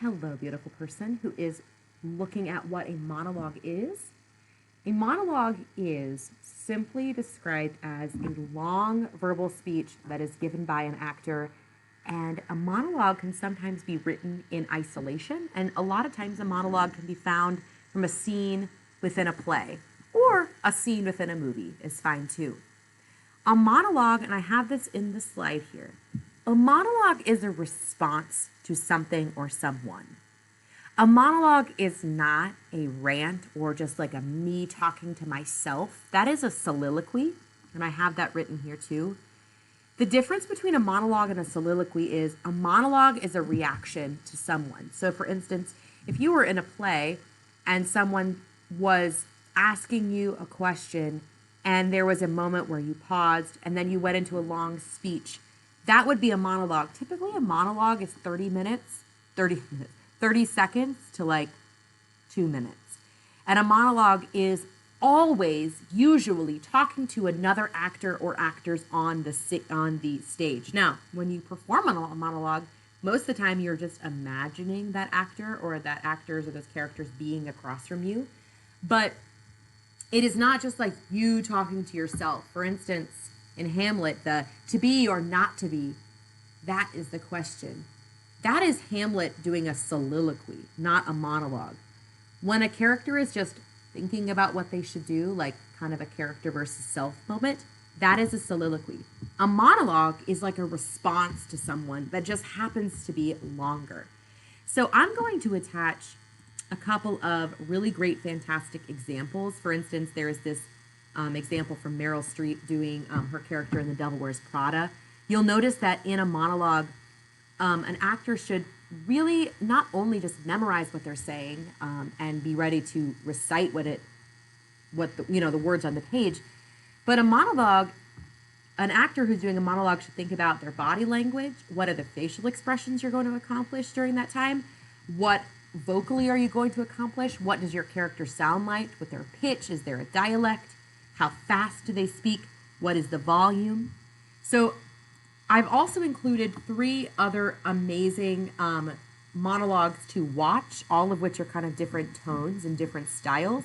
Hello, beautiful person who is looking at what a monologue is. A monologue is simply described as a long verbal speech that is given by an actor, and a monologue can sometimes be written in isolation, and a lot of times a monologue can be found from a scene within a play, or a scene within a movie is fine too. A monologue, and I have this in the slide here, a monologue is a response to something or someone. A monologue is not a rant or just like a me talking to myself. That is a soliloquy, and I have that written here too. The difference between a monologue and a soliloquy is a monologue is a reaction to someone. So for instance, if you were in a play and someone was asking you a question and there was a moment where you paused and then you went into a long speech, that would be a monologue. Typically a monologue is 30 seconds to like 2 minutes. And a monologue is always usually talking to another actor or actors on the stage. Now, when you perform a monologue, most of the time you're just imagining that actor or that actors or those characters being across from you. But it is not just like you talking to yourself. For instance, in Hamlet, the to be or not to be, that is the question. That is Hamlet doing a soliloquy, not a monologue. When a character is just thinking about what they should do, like kind of a character versus self moment, that is a soliloquy. A monologue is like a response to someone that just happens to be longer. So I'm going to attach a couple of really great, fantastic examples. For instance, there is this example from Meryl Streep doing her character in The Devil Wears Prada. You'll notice that in a monologue, an actor should really not only just memorize what they're saying and be ready to recite the words on the page, but a monologue, an actor who's doing a monologue should think about their body language. What are the facial expressions you're going to accomplish during that time? What vocally are you going to accomplish? What does your character sound like with their pitch? Is there a dialect? How fast do they speak? What is the volume? So I've also included 3 other amazing monologues to watch, all of which are kind of different tones and different styles.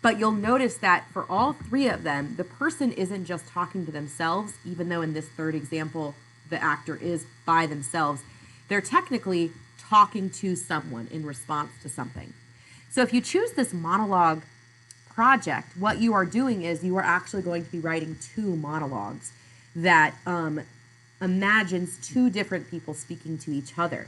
But you'll notice that for all 3 of them, the person isn't just talking to themselves, even though in this third example, the actor is by themselves. They're technically talking to someone in response to something. So if you choose this monologue project, what you are doing is you are actually going to be writing 2 monologues that imagines 2 different people speaking to each other.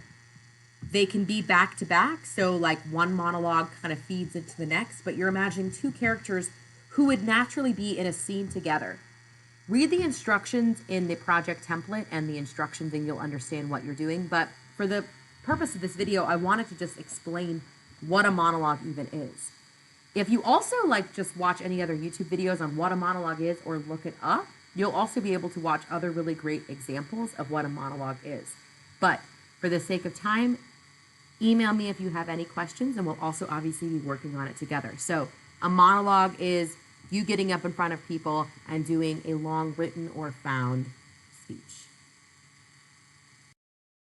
They can be back to back, so like one monologue kind of feeds into the next, but you're imagining 2 characters who would naturally be in a scene together. Read the instructions in the project template and the instructions and you'll understand what you're doing, but for the purpose of this video, I wanted to just explain what a monologue even is. If you also like just watch any other YouTube videos on what a monologue is or look it up, you'll also be able to watch other really great examples of what a monologue is. But for the sake of time, email me if you have any questions, and we'll also obviously be working on it together. So a monologue is you getting up in front of people and doing a long written or found speech.